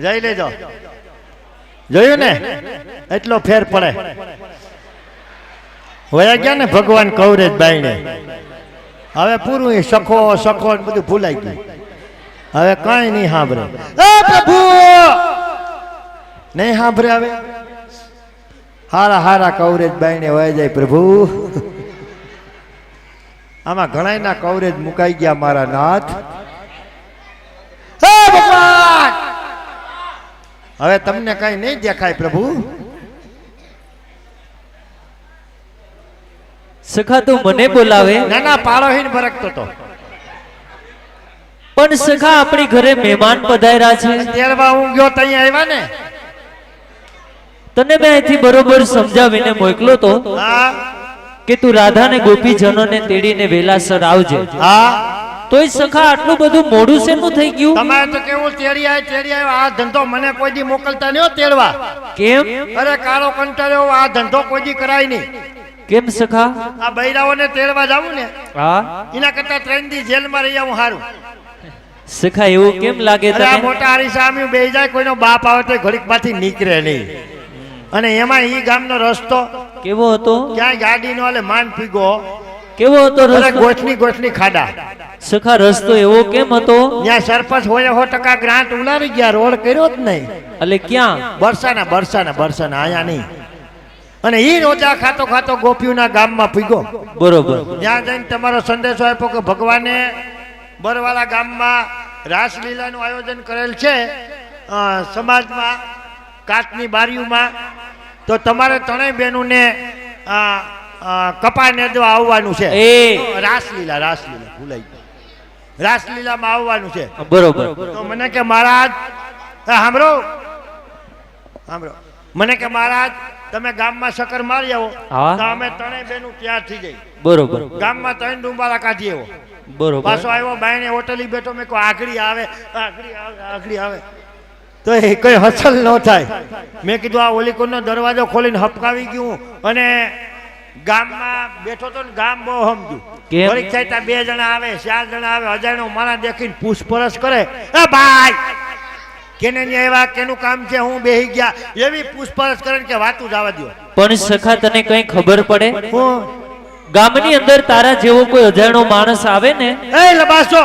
જઈ લેજો. જોયું ને એટલો ફેર પડે. વયા ગયા ને ભગવાન કવરેજ બાઈને. હવે પૂરું એ સખો સખો બધું ભૂલાઈ ગયું. હવે કઈ નહીં સાંભળે. પ્રભુ નહીં સાંભળે. હવે હારા હારા કવરેજ બાઈને વયા જાય પ્રભુ. આમાં ઘણા ના કવરેજ મુકાઈ ગયા મારા નાથ. ભગવાન હવે તમને કઈ નહીં દેખાય પ્રભુ. સખા તું મને બોલાવે. ના ના પાડોહીને બરકતો તો. પણ સખા આપણી ઘરે મહેમાન પધાર્યા છે. તેરવા હું ગયો ત્યાં આવ્યા ને. તને મેં અહીંથી બરોબર સમજાવીને મોકલો તો હા કે તું રાધા ને ગોપીજનોને તેડીને વેલાસર આવજે. હા તોય સખા આટલું બધું મોડું શેનું થઈ ગયું? તમારે તો કેવું તેડી આવ્યો. આ ધંધો મને કોઈ દી મોકલતા નહીં તેડવા. કેમ? અરે કાળો કંટાળ્યો. આ ધંધો કોઈ દી કરાય નહીં. કેમ સખા? આ બૈરાઓને તેડવા જાવું ને હા એના કરતા 3 દી જેલમાં રહી આવું સારું. સખા એવું કેમ લાગે અરે આ તને? મોટા હરીસામી બેહી જાય. કોઈનો બાપ આવે તો ઘડીક માંથી નીકળે નહીં. અને એમાં ઈ ગામનો રસ્તો કેવો હતો? ક્યાંય ગાડી નો હાલે માંડ પીગો. કેવો હતો અરે રસ્તો? ગોઠની ખાડા. સખા રસ્તો એવો કેમ હતો? ત્યાં સરપંચ હોય 100% ગ્રાન્ટ ઉલારી ગયા. રોડ કર્યો જ નહીં. એટલે ક્યાં? બરસાના આયા નહીં. અને ઈ રોજા ખાતો ખાતો ગોપીઓના ગામમાં પીગો. બરોબર. ત્યાં જઈને તમારો સંદેશો આપ્યો કે ભગવાને બરવાળા ગામમાં રાસલીલાનું આયોજન કરેલ છે સમાજમાં કાચની બારીઓમાં. તો તમારે ત્રણેય બહેનોને કપા નેદવા આવવાનું છે. રાસલીલા ભૂલાઈ ગયું. રાસલીલામાં આવવાનું છે. બરોબર. તો મને કે મહારાજ સાંભળો મને કે મહારાજ તમે ગામમાં શક્કર મારી આવો તો અમે ત્રણેય બહેનો તૈયાર થઈ જઈ. બરોબર. ગામમાં 3 ડુંબારા કાઢી આવો. બરોબર. પાછો આવ્યો બાયણે હોટલી બેઠો. મેં કહો આગળી આવે તો એ કઈ હસલ ન થાય. મેં કીધું આ ઓલીકોનો દરવાજો ખોલીને હપકાવી ગયું અને ગામમાં બેઠો તો ને ગામ બહુ સમજ્યું. પરીક્ષા થાય 2 જણા આવે 4 જણા આવે. અજાણ્યો માણસ દેખીને પૂછપરછ કરે. એ ભાઈ કેને આવ્યા, કેનું કામ છે, હું બેહી ગયા, એવી પૂછપરછ કરે કે વાતું જવા દો. પણ સખા તને કઈ ખબર પડે? હું ગામની અંદર તારા જેવો કોઈ અજાણ્યો માણસ આવે ને એ લબાસો.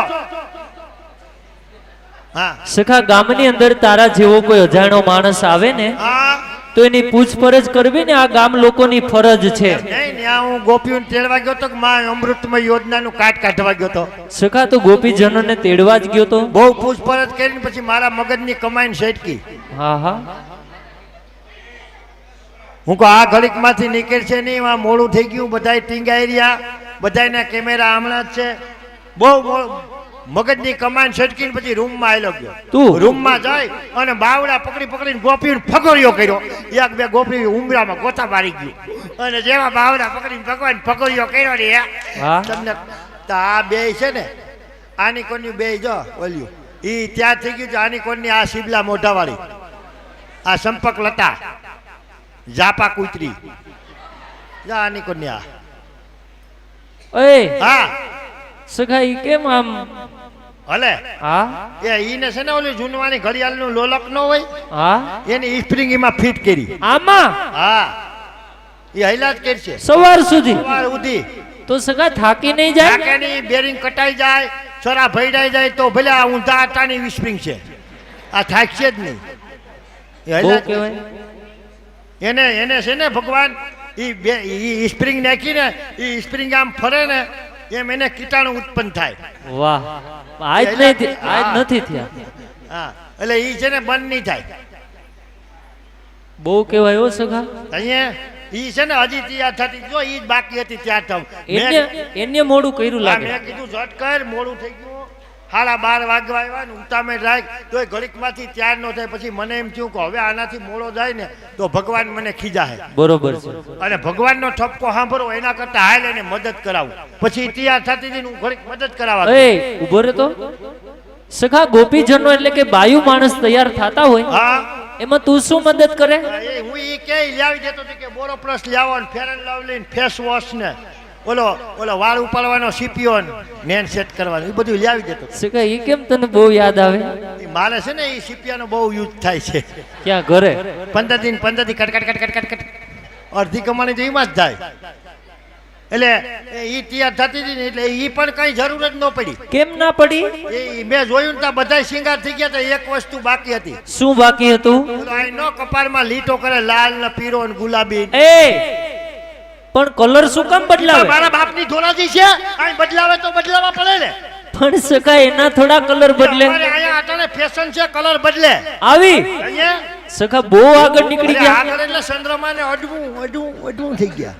હા સખા ગામની અંદર તારા જેવો કોઈ અજાણ્યો માણસ આવે ને હા તો એની પૂછપરછ કરવી ને આ ગામ લોકોની ફરજ છે. નહીં ત્યાં હું ગોપીઓને તેડવા ગયો તો કે માં અમૃતમય યોજનાનું કાઢવા ગયો તો. સખા તો ગોપીજનોને તેડવા જ ગયો તો? બહુ પૂછપરછ કરીને પછી મારા મગજની કમાઈને સેટકી. હા હા. હું કહું આ ઘડીક માંથી નીકળશે નહીં. આ મોડું થઈ ગયું. બધાય ટીંગાઈ રહ્યા. બધાના કેમેરા હમણાં જ છે. બહુ મગજની કમાન છટકીને પછી રૂમમાં આવેલો ગયો. તું રૂમમાં જાય અને બાવડા પકડીને ગોપીને ફગોરિયો કર્યો. 1-2 ગોપી ઉંગરામાં ગોતા મારી ગયું. અને જેવા બાવડા પકડીને ભગવાન ફગોરિયો કર્યો ને તમને આ 2 છે ને આની કોની 2 જો ઓલ્યું ઈ ત્યાં થઈ ગયું છે. આની કોની આ શિબલા મોઢાવાળી આ સંપક લતા જાપા કૂતરી જા આની કોની આ. એ હા સખા ઈ કેમ આમ હલે? હા એ ઈને છે ને ઓલી જૂનવાની ઘડિયાળનું લોલક ન હોય હા એની સ્પ્રિંગ એમાં ફિટ કરી. આમાં હા એ હૈલા જ કરશે સવાર સુધી. સવાર સુધી તો સગા થાકી નહીં જાય? નાકેની બેરિંગ કટાઈ જાય, છોરા ભઈડાઈ જાય તો ભલે આ ઊંધા આટાની સ્પ્રિંગ છે. આ થાકશે જ નહીં. એ હૈલા જ કહેવાય. એને છે ને ભગવાન ઈ સ્પ્રિંગ નાખીને ઈ સ્પ્રિંગ આમ ફરે ને એમ એને કીટાણુ ઉત્પન્ન થાય. વાહ આજ નથી થયા. હા એટલે ઈ છે ને બંધ નહીં થાય. બહુ કહેવાય હો સગા. અહીંયા ઈ છે ને હજી તૈયાર થતી જો ઈ જ બાકી હતી ત્યાર થમ. એને મોડું કર્યું લાગે. મેં કીધું ઝટ કર મોડું થઈ ગયું. 12:30 વાગવા આવ્યા ને ઉતામેળ રાખ તો ઘડીક માંથી તૈયાર ન થાય. પછી મને એમ થયું કે હવે આનાથી મોડો જાય ને તો ભગવાન મને ખીજાય. બરોબર છે. અને ભગવાનનો ઠપકો સાંભળો એના કરતા હાલ એને મદદ કરાવું. પછી તૈયાર થતી હતી હું ઘડીક મદદ કરાવવા. એ ઉભો રહે તો સખા ગોપીજનો એટલે કે બાયુ માણસ તૈયાર થતા હોય હા એમાં તું શું મદદ કરે? હું ઈ કે લાવી દેતો કે બોરો પ્લસ લાવો ને ફેર એન્ડ લવલી ને ફેસ વોશ ને ઓલો ઓલો વાળ ઉપાડવાનો સીપીઓ નેન સેટ કરવાનું એ બધું લાવી દેતો. સખા એ કેમ તને બહુ યાદ આવે? એ મારે છે ને એ સીપિયાનો બહુ યુઝ થાય છે. ક્યાં ઘરે? 15 દી cut cut cut cut cut અડધી કમાણી તો એમાં જ જાય. એટલે એ તૈયાર થતી હતી ને એટલે એ પણ કઈ જરૂર જ ન પડી. કેમ ના પડી? એ મેં જોયું ને ત્યાં બધા શિંગાર થઈ ગયા હતા, એક વસ્તુ બાકી હતી. શું બાકી હતું? ઓલો આ નો કપાળમાં લીટો કરે લાલ ને પીળો ને ગુલાબી. એ પણ કલર શું કામ બદલાવે? મારા બાપની ધોરાજી છે, અહીં બદલાવે તો બદલાવા પડે ને. પણ સખા એના થોડા કલર બદલે. અમારે અહીંયા આટાને ફેશન છે, કલર બદલે. આવી અહીંયા સખા બહુ આગળ નીકળી અરે ગયા. આગળ એટલે ચંદ્રમા ને અડવું થઈ ગયા.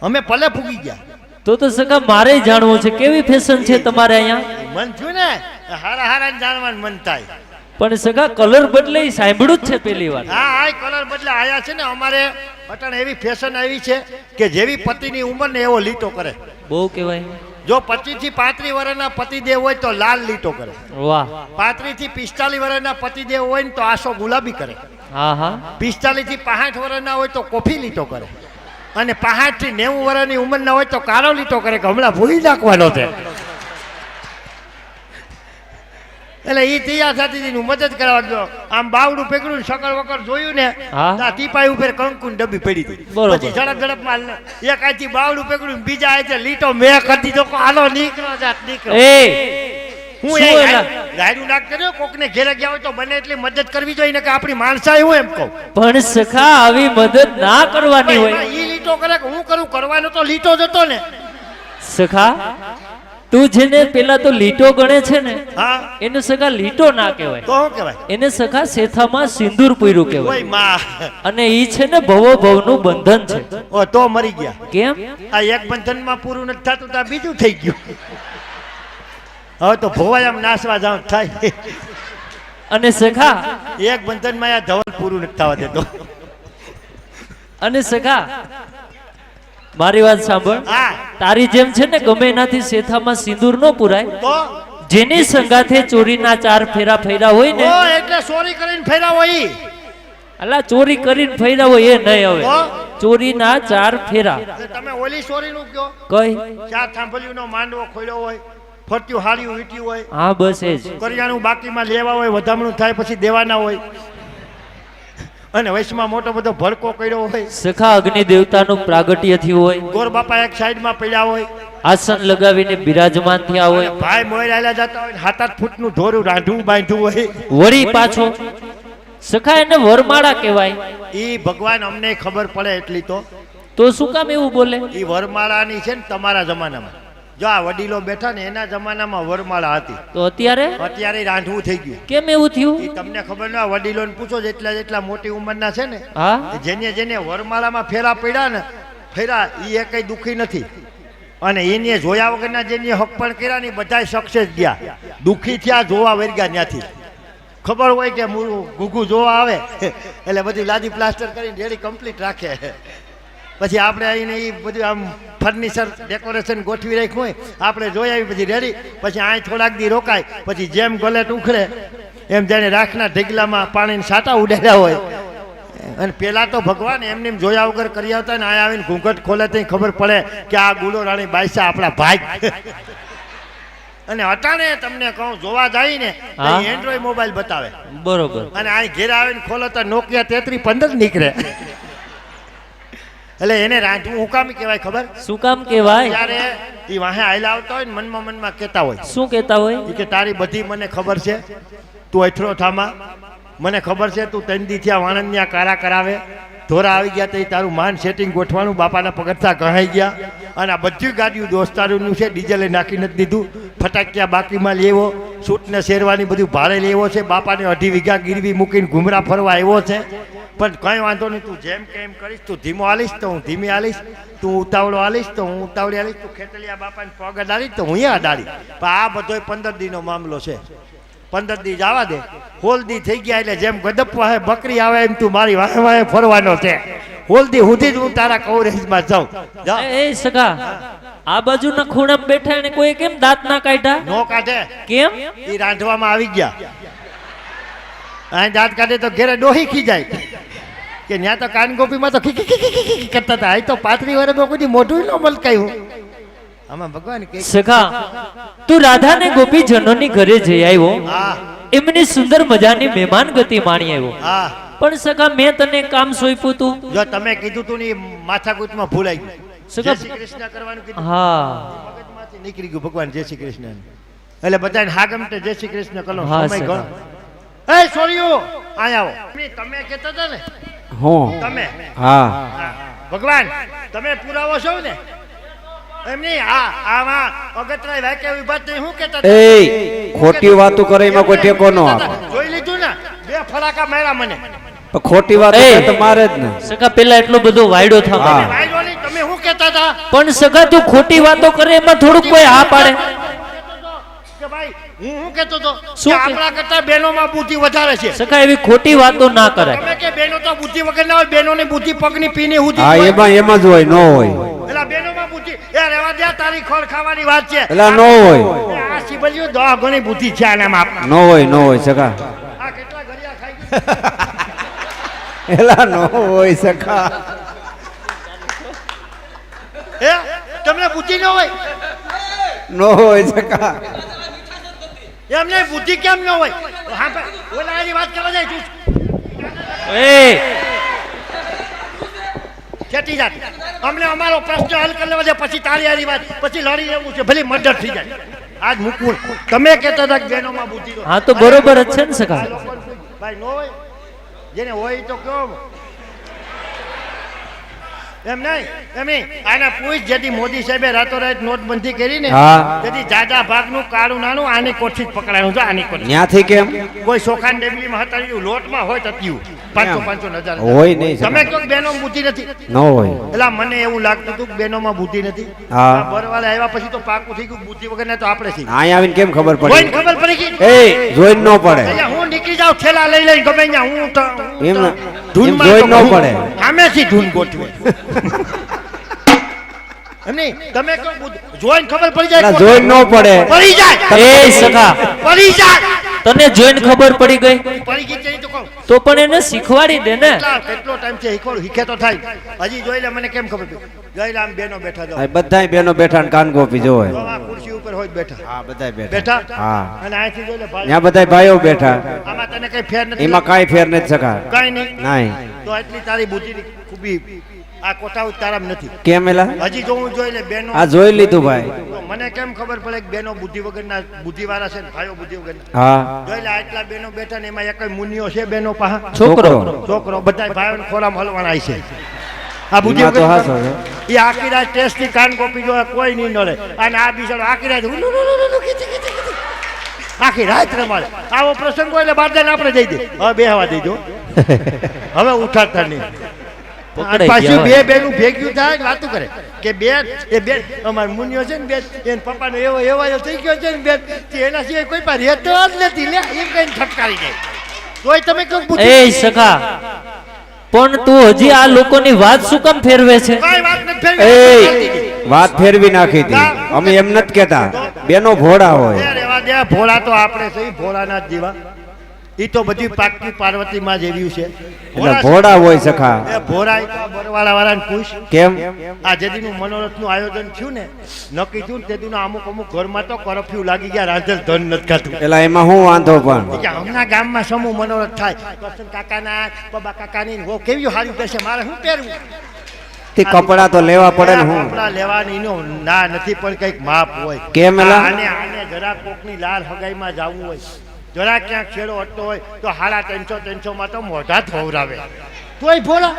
અમે ભલે ફૂગી ગયા. તો સખા મારે જાણવું છે કેવી ફેશન છે તમારે અહીંયા? મન થયું ને હારા હારા ને જાણવાનું મન થાય. પણ સખા કલર બદલે ઈ સાંભળ્યું જ છે પહેલી વાર. હા આ કલર બદલે આયા છે ને અમારે અટાણે એવી ફેશન આવી છે કે જેવી પતિની ઉંમર ને એવો લીટો કરે. બહુ કહેવાય. જો 25 થી 35 વર્ષના પતિદેવ હોય તો લાલ લીટો કરે. વાહ. 35 થી 45 વર્ષના પતિદેવ હોય ને તો આસો ગુલાબી કરે. હા હા. 45 થી 65 વર્ષના હોય તો કોફી લીટો કરે. અને 65 થી 90 વર્ષની ઉંમરના હોય તો કાળો લીટો કરે કે હમણાં ભૂલી નાખવાનો છે. એટલે એ તૈયાર થતી હતી મદદ કરવા ગયો. આમ બાવડું પેકડું શકર વકર જોયું ને હા. ટીપાઈ ઉપર કંકુ ડબ્બી પડી હતી. બરોબર. પછી ઝડપ ઝડપમાં એક આથી બાવડું પેકડું બીજા આથી લીટો મેં કરી દીધો કે હાલો નીકળો જાત નીકળો. એ હું શું એ એલા? ગાયડું નાખ કર્યો કોકને ઘેરે ગયા હોય તો બને એટલી મદદ કરવી જોઈએ ને કે આપણી માણસાઈ હું એમ કહું. પણ સખા આવી મદદ ના કરવાની હોય. ઈ લીટો કરે કે હું કરું, કરવાનો તો લીટો જ હતો ને. સખા તું જેને પેલા તો લીટો ગણે છે ને હા એને સખા લીટો ના કહેવાય. તો શું કહેવાય? એને સખા શેથામાં સિંદૂર પૂર્યું ઓય કહેવાય. માં. અને ઈ છે ને ભવો ભવનું બંધન છે. ઓ તો મરી ગયા. કેમ? આ એક બંધનમાં પૂરું નથી થતું તો આ બીજું થઈ ગયું. હવે તો ભોવાય આમ નાસવા જાવ થાય. અને સખા એક બંધનમાં આ ધવલ પૂરું નથી થવા દેતો. અને સખા મારી વાત સાંભળ. હા તારી જેમ છે ને ગમે એનાથી શેથામાં સિંદૂર ન પુરાય. તો જેની સંગાથે ચોરીના 4 ફેરા ફેરા હોય ને, ઓ એટલે ચોરી કરીને ફેરાવો ઈ. અલા ચોરી કરીને ફેરા હોય એ નહીં હવે. તો? ચોરીના 4 ફેરા. તમે ઓલી ચોરી નું કયો? કઈ? ચાર થાંભલીનો માંડવો ખોલ્યો હોય, ફરત્યું હાર્યું વીટ્યું હોય, હા બસ એ જ. કરિયાણું બાકીમાં લેવા હોય, વધામણું થાય પછી દેવાના હોય, અને વૈશમાં મોટો બધો ભડકો કર્યો હોય, સખા અગ્નિ દેવતાનું પ્રાગટ્ય થયું હોય, ગોર બાપા એક સાઈડમાં પડ્યા હોય, આસન લગાવીને બિરાજમાન થયા હોય, ભાઈ મોય આલ્યા જતા હોય, 7-8 ફૂટનું ધોરું રાંધું બાંધ્યું હોય. વળી પાછો સખા એને વરમાળા કહેવાય. ઈ ભગવાન અમને ખબર પડે એટલી તો શું કામ એવું બોલે? ઈ વરમાળાની છે ને તમારા જમાનામાં. જો આ વડીલો બેઠા ને એના જમાનામાં વરમાળા હતી. તો અત્યારે અત્યારે રાંધવું થઈ ગયું. કેમ એવું થયું? ઈ તમને ખબર ના, વડીલોને પૂછો જેટલા જેટલા મોટી ઉંમરના છે ને, હા જેને જેને વરમાળામાં ફેરા પડ્યા ને ફેરા ઈ કઈ દુખી નથી. અને એને જોયા વગરના જેને હક પણ કર્યા ને બધા સક્સેસ ગયા. દુખી થયા જોવા વર્ગ્યા ત્યાંથી. ખબર હોય કે ગુગુ જોવા આવે એટલે બધી લાદી પ્લાસ્ટર કરીને રેડી કમ્પ્લીટ રાખે. પછી આપણે આવીને એ બધું આમ ફર્નિચર ડેકોરેશન ગોઠવી રાખ્યું હોય, આપણે જોઈ આવી પછી રેડી. પછી અહીં થોડાક દી રોકાય, પછી જેમ ગલેટ ઉખડે એમ જાણે રાખના ઢગલામાં પાણીના સાટા ઉડાડ્યા હોય. અને પેલા તો ભગવાન એમને એમ જોયા વગર કરી આવતા ને આ આવીને ઘૂંઘટ ખોલે તો ખબર પડે કે આ ગુલો રાણી બાઈસા આપણા ભાઈ. અને અટાણે તમને કહું જોવા જાય ને હા. એન્ડ્રોઈડ મોબાઈલ બતાવે, બરોબર. અને અહીં ઘેર આવીને ખોલો તો નોકિયા 3315 નીકળે. એટલે એને રાંધવું હું કામ કહેવાય ખબર? શું કામ કહેવાય? ત્યારે એ વાહે આયલા આવતા હોય ને મનમાં કહેતા હોય શું કહેતા હોય? ઈ કે તારી બધી મને ખબર છે, તું અઠરો થામાં, મને ખબર છે તું 3 દી થયા વાણંદિયા કારા કરાવે, ધોરા આવી ગયા તો તારું માન સેટિંગ ગોઠવાનું, બાપાના પગથા કહાઈ ગયા. અને આ બધી ગાડીઓ દોસ્તારોનું છે, ડીઝલે નાખી નથી દીધું, ફટાકિયા બાકીમાં લેવો, સૂટને શેરવાની બધું ભાડે લેવો છે, બાપાને 2.5 વીઘા ગીરવી મૂકીને ઘુમરા ફરવા આવ્યો છે. પણ કંઈ વાંધો નહીં, તું જેમ કે એમ કરીશ, તું ધીમો હાલીશ તો હું ધીમી હાલીશ, તું ઉતાવળો હાલીશ તો હું ઉતાવળી હાલીશ, તું ખેતલિયા બાપાને પગ અડાડીશ તો હું અહીંયા અડાડી. પણ આ બધો 15 દીનો મામલો છે. 15 દી જવા દે, 16 દી થઈ ગયા એટલે જેમ ગદપ વાહે બકરી આવે એમ તું મારી વાહે વાહે ફરવાનો છે. 16 દી સુધી જ હું તારા કવરેજમાં જાઉં. જા. એ સખા આ બાજુના ખૂણામાં બેઠા એને કોઈ કેમ દાંત ના કાઢ્યા? નો કાઢે, કેમ? એ રાંધવામાં આવી ગયા. અહીં દાંત કાઢે તો ઘેરે ડોહી ખી જાય. કે ત્યાં તો કાન ગોપીમાં તો ખી કરતા હતા, આ તો 35 વર્ષમાં કોઈ મોઢું ન મલકાયું. આમાં ભગવાન કે સખા તું રાધા ને ગોપીજનોની ઘરે જઈ આવ્યો, હા એમની સુંદર મજાની મહેમાન ગતિ માણી આવ્યો, હા. પણ સખા મેં તને કામ સોંપ્યું તું. જો તમે કીધું તું ને માથાકૂટમાં ભૂલાઈ ગયું. સખા- જય શ્રી કૃષ્ણ કરવાનું કીધું, હા મગજમાંથી નીકળી ગયું ભગવાન જય શ્રી કૃષ્ણ. એટલે બધાને હા ગમતે જય શ્રી કૃષ્ણ કરો. હા, સમય સખા. ઘણો. એ છોરીઓ આયા આવો. તમે કહેતા હતા ને હું તમે, હા હા, ભગવાન તમે પુરાવો છો ને એમ નહીં. આમાં અગતરાય વાક્ય વિભાગ નહીં શું કહેતા હતા? એ ખોટી વાતો કરે એમાં કોઈ ટેકો ન આપે. જોઈ લીધું ને, 2 ફલાકા માર્યા મને. પણ ખોટી વાતો એ. કરે તો મારે જ ને. સખા પેલા એટલો બધો વાયડો થવા. હા. વાયડો નહીં, તમે શું કહેતા હતા? પણ સખા તું ખોટી વાતો કરે એમાં થોડુંક કોઈ હા પાડે. કે ભાઈ હું શું કહેતો હતો શું કે કે- આપણા કરતા બહેનોમાં બુદ્ધિ વધારે છે. સખા એવી ખોટી વાતો ના કરાય. તમે કે બહેનો તો બુદ્ધિ વગર ના હોય, બહેનોની બુદ્ધિ પગની પીની સુધી હા હોય. એમાં જ હોય ન હોય. એલા બહેનોમાં બુદ્ધિ એ રહેવા દે, તારી ખોળ ખાવાની વાત છે. એલા ન હોય આ સિબલિયો 10 ગણી બુદ્ધિ છે આનામાં. ન હોય સખા. આ કેટલા ઘડિયા ખાઈ ગયા? એલા ન હોય સખા. હે તમને બુદ્ધિ ન હોય? ન હોય સખા. એમને બુદ્ધિ કેમ ન હોય? હા ભાઈ ઓલા આની વાત કરવા જાય તું એ છેટી જાત. અમને અમારો પ્રશ્ન હલ કરી લેવા દે, પછી તારી આની વાત, પછી લડી લેવું છે, ભલે મર્ડર થઈ જાય. આજ મૂકવું. તમે કહેતા હતા કે બહેનોમાં બુદ્ધિ ન હોય. હા તો બરોબર જ છે ને સખા. આ લોકોને કોઈ ભાઈ ન હોય, જેને હોય તો કયો એમ નહીં. આના પૂછ જેથી મોદી સાહેબે રાતોરાત નોટબંધી કરી ને, હા. તેથી જાજા ભાગનું કાળું નાનું આની કોઠી જ પકડાયું છે. આની કોઠી ન્યાથી કેમ કોઈ સોખાન ડેબલીમાં હતા રહ્યું, લોટમાં હોય તો પીવું 500 હજાર. હોય નહીં તમે સખા. કહો કે બહેનો બુદ્ધિ નથી. ન હોય. એટલે મને એવું લાગતું હતું કે બહેનોમાં બુદ્ધિ નથી. હા. આ બરવાળા આવ્યા પછી તો પાકું થઈ ગયું, બુદ્ધિ વગર ના તો આપણે થઈ. અહીંયા આવીને કેમ ખબર કોઈને પડે? ખબર પડી ગઈ. એ જોઈને ન પડે. અહીંયા હું નીકળી જાઉં ઠેલા લઈ લઈને ગમે ત્યાં હું તો એમ ધૂનમાં જોઈ તો ન હું પડે. સામેથી ધૂન ગોઠવે. એમ નહીં, તમે કહો જોઈને ખબર પડી જાય. એલા જોઈને ન પડે. પડી જાય. એ સખા પડી જાય. તને જોઈને ખબર પડી ગઈ પડી ગઈ છે એ તો કહું. તો પણ એને શીખવાડી દે ને. કેટલો ટાઈમ છે હિખે તો થાય. હજી જોઈ લે, મને કેમ ખબર પડી? જોઈ લે, આમ બેનો બેઠા જાઓ. આ બધાય બેનો બેઠા ને કાન ગોપી જોવે. તો આ ખુરશી ઉપર હોય જ બેઠા. હા બધાય બેઠા. હા. અને અહીંથી જોઈ લે ભાઈ. ત્યાં બધાય ભાઈઓ બેઠા. આમાં તને કઈ ફેર નથી. એમાં કાંઈ ફેર નથી સખા. કાંઈ નહીં. નાઈ. તો એટલી તારી બુદ્ધિની ખૂબી આ કોઠા તારામાં નથી. કેમ એલા? હજી જો હું જોઈ લે બેનો. આ જોઈ લીધું ભાઈ. તો મને કેમ ખબર પડે કે બેનો બુદ્ધિ વગરના બુદ્ધિવાળા છે ને ભાઈઓ બુદ્ધિ વગર. હા જોઈ લે આટલા બેનો બેઠા ને એમાં એક મુનિયો છે બેનો પાહા. છોકરો છોકરો બધા ભાઈઓને ખોરામાં હલવાના છે. આ બુદ્ધિ એમાં તો વગર હાસો છે. એ આખી રાત ટેસ્ટ થી કાન કોપી જો કોઈ નહીં નડે. અને આ બિચારો આખી રાત આખી રાત રમાડે. આવો પ્રસંગ હોય એટલે બારદાન આપણે દઈ દે. હવે બેહવા દેજો, હવે ઉઠાડતા નહીં. પકડાઈ પાછું ગયા બે હોય. બેનું ભેગ્યું થાય વાતું કરે કે બેન એ બેન અમાર મુનિયો છે ને બેન એને પપ્પાનો એવો એવો થઈ ગયો છે ને બેન તે એના સિવાય કોઈ પાસે રહેતો જ નથી લે એમ કઈને ઠપકારી દે. તોય તમે કહો એ સખા પણ તું હજી આ લોકોની વાત શું કામ ફેરવે છે? કાંઈ વાત નથી એ ફેરવી. વાત ફેરવી નાખી હતી. અમે એમ નથી કેતા બેનો ભોળા હોય. રહેવા દે, ભોળા તો આપણે સહી ભોળાના જ જીવા. ઈ તો બધી પાકની પાર્વતીમાં જ એવી છે. એટલે ભોળા હોય સખા. એ ભોળા ઈ તો બરવાળા વાળાને પૂછ. કેમ? આ જેદીનું મનોરથનું આયોજન થયું ને, નક્કી થયું ને તેદીનું અમુક ઘરમાં તો કરફ્યુ લાગી ગયા, રાંધેલ ધન નથી ખાતું. એલા એમાં હું વાંધો પણ. કે હમણાં ગામમાં સમૂહ મનોરથ થાય, કરશન કાકાના બબા કાકાની વો કેવી હારી પહેરશે, મારે શું પહેરવું? તે કપડા તો લેવા પડે ને હું. કપડા લેવાની નો ના નથી, પણ કઈક માપ હોય. કેમ એલા? આને જરા કોકની લાલ હગાઈમાં જવું હોય, જરા ક્યાંક છેડો અટતો હોય તો 350 માં તો મોઢા ધોવરાવે. તોય ભોળા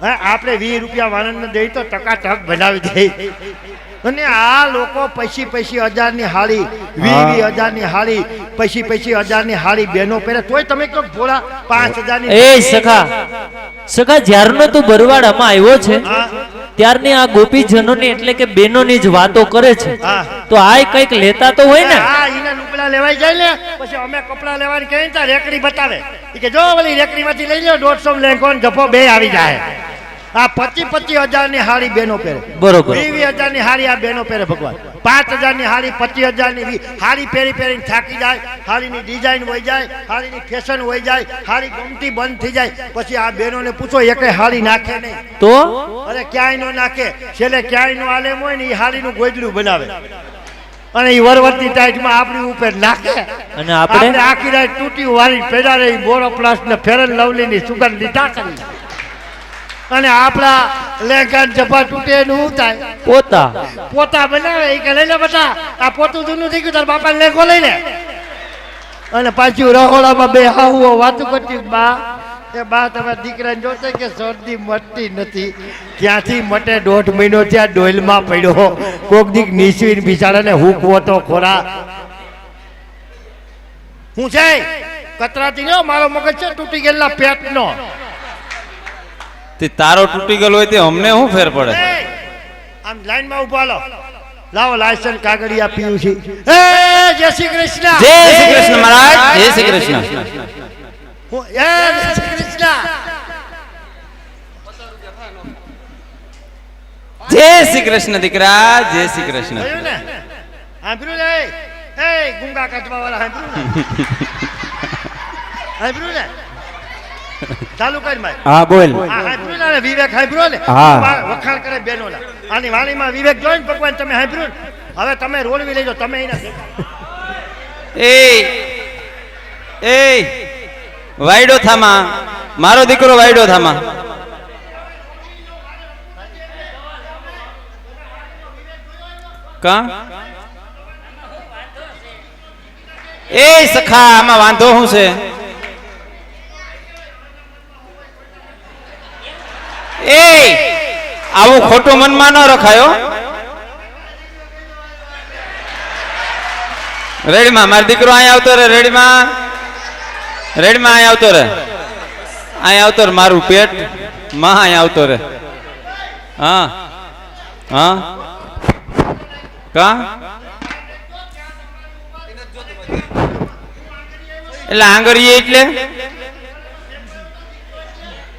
હા, આપણે 20 રૂપિયા વાણંદને દઈ તો ટકાટક બનાવી દે. અને આ લોકો પૈસી હજારની હાડી, 20,000ની હાડી, પૈસી હજારની હાડી બેનો પહેરે, તોય તમે કહો ભોળા 5,000ની. એ સખા જ્યારનો તું બરવાડામાં આવ્યો છે હા ત્યારની આ ગોપીજનોની એટલે કે બેનોની જ વાતો કરે છે. હા. તો આય કઈક લેતા તો હોય ને. હા, ઈને લુગડા લેવાઈ જાય ને પછી અમે કપડા લેવાની કહીએ ને ત્યાં રેકડી બતાવે. ઈ કે જો ઓલી રેકડીમાંથી લઈ લો 150 લેંઘો ને જફો બે આવી જાય. આ 25,000ની હાડી બેનો પહેરે, બરોબર 20,000ની હાડી આ બેનો પહેરે. ભગવાન 5,000 ની હાડી 25,000 ની હાડી પહેરી પહેરીને થાકી જાય, હાડીની ડિઝાઇન વહી જાય, હાડીની ફેશન વહી જાય, હાડી ગમતી બંધ થઈ જાય, પછી આ બહેનોને પૂછો એકે હાડી નાખે નહીં તો અરે ક્યાંય નો નાખે, છેલ્લે ક્યાંય નો આલેમ હોય ને એ હાડીનું ગોદડું બનાવે અને એ વરવતી ટાઈટમાં આપણી ઉપર નાખે અને આપણે આખી રાત તૂટી વાળી પેડા રહી બોરોપ્લાસ્ટ ને ફેરન લવલી ની સુગંધ લીધા કરી અને આપણા લેંઘા જપા તૂટે એનું શું થાય? પોતા બનાવે એ કે લઈ લે બટા આ પોતું જૂનું થઈ ગયું તાર બાપા લેખો લઈ લે અને પાછું રહોડામાં બે હાહુઓ વાતું કરતી બા એ બા તમે દીકરાને જોતે કે શરદી મટતી નથી, ક્યાંથી મટે 1.5 મહિનો ત્યાં ડોલમાં પડ્યો, કોક દીક નીસવીને બિચારાને હુકવો તો ખોરા. હું છે કતરાતી ને મારો મગજ છે તૂટી ગયેલા પેટનો. તે તારો તૂટી ગયેલો હોય તે અમને શું ફેર પડે? આમ લાઈનમાં ઉભા લો, લાવો લાયસન્સ કાગળિયા પીયું છે. એ જય શ્રી કૃષ્ણ. જય શ્રી કૃષ્ણ મહારાજ, જય શ્રી કૃષ્ણ. જય શ્રી કૃષ્ણ. જય શ્રી કૃષ્ણ દીકરા, જય શ્રી કૃષ્ણ. જોયું ને? સાંભળ્યું ને? એ ગુંગા કાઢવા વાળા સાંભળ્યું ને? સાંભળ્યું ને? ચાલુ કર માય. હા બોલ. હા સાંભળ્યું ને? વિવેક સાંભળ્યો ને? હા. વખાણ કરે બેનોના. આની વાણીમાં વિવેક જોઈને ભગવાન તમે સાંભળ્યું ને? હવે તમે રોડવી લેજો, તમે એના એ વાયડો થામા, મારો દીકરો વાયડો થામા. કા એ સખા આમાં વાંધો શું છે? એ આવું ખોટું મનમાં ન રખાયો. રેડીમાં મારો દીકરો અહીંયા આવતો રે, રેડીમાં રેડીમાં અહીંયા આવતો રે, અહીંયા આવતો રે, મારું પેટ માં અહીંયા આવતો રે. હા હા કા એટલે આંગળીએ એટલે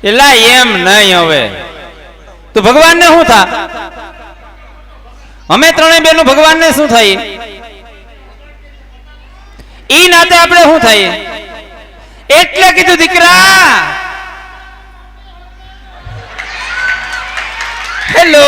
એલા એમ નહીં. હવે તો ભગવાન ને શું થા? અમે ત્રણેય બેનું ભગવાન ને શું થાય? ઈ નાતે આપણે શું થાય? એટલે કીધું દીકરા. હેલો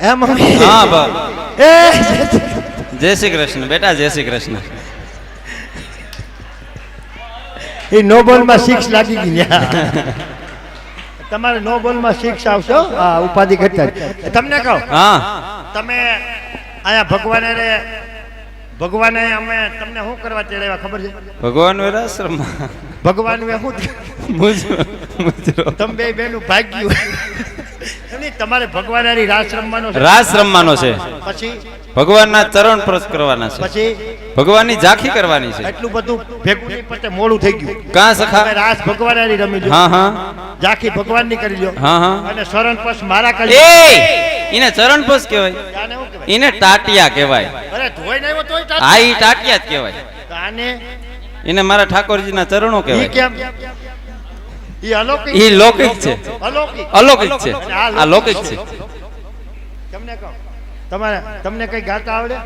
એ મમ્મી. હા બા. એ જય શ્રી કૃષ્ણ બેટા, જય શ્રી કૃષ્ણ. એ નો બોલમાં 6 લાગી ગઈ ન્યા. તમારે નો બોલમાં 6 આવશો. આ ઉપાધિ કરતા તમને કહો, હા તમે આયા ભગવાને અમે તમને શું કરવા તેડાવ્યા ખબર છે? ભગવાન આશ્રમ ભગવાન શું મુજરો તમે બે બેનું ભાગ્યું નહીં, તમારે ભગવાન રાસ રમવાનો છે. રાસ રમવાનો છે, પછી ભગવાનના ચરણ સ્પર્શ કરવાના છે, પછી ભગવાનની ઝાંખી કરવાની છે. એટલું બધું ભેગું નહીં પતે, મોડું થઈ ગયું. કાં સખા? તમે રાસ ભગવાન રમી લો, હા હા ઝાંખી ભગવાન ની કરી લો, હા હા. અને શરણ પસ મારા કરી એ એને ચરણ સ્પર્શ કહેવાય, આને શું કહેવાય? એને ટાટિયા કહેવાય. અરે ધોઈ નહીં હોય તોય હા ઈ ટાટિયા જ કહેવાય. તો આને એને મારા ઠાકોરજીના ચરણો ઈ કહેવાય. કેમ? ઈ અલૌકિક, ઈ લૌકિક છે, અલૌકિક અલૌકિક છે, આ લૌકિક છે. તમને કહો, તમને કઈ ગાતા આવડે?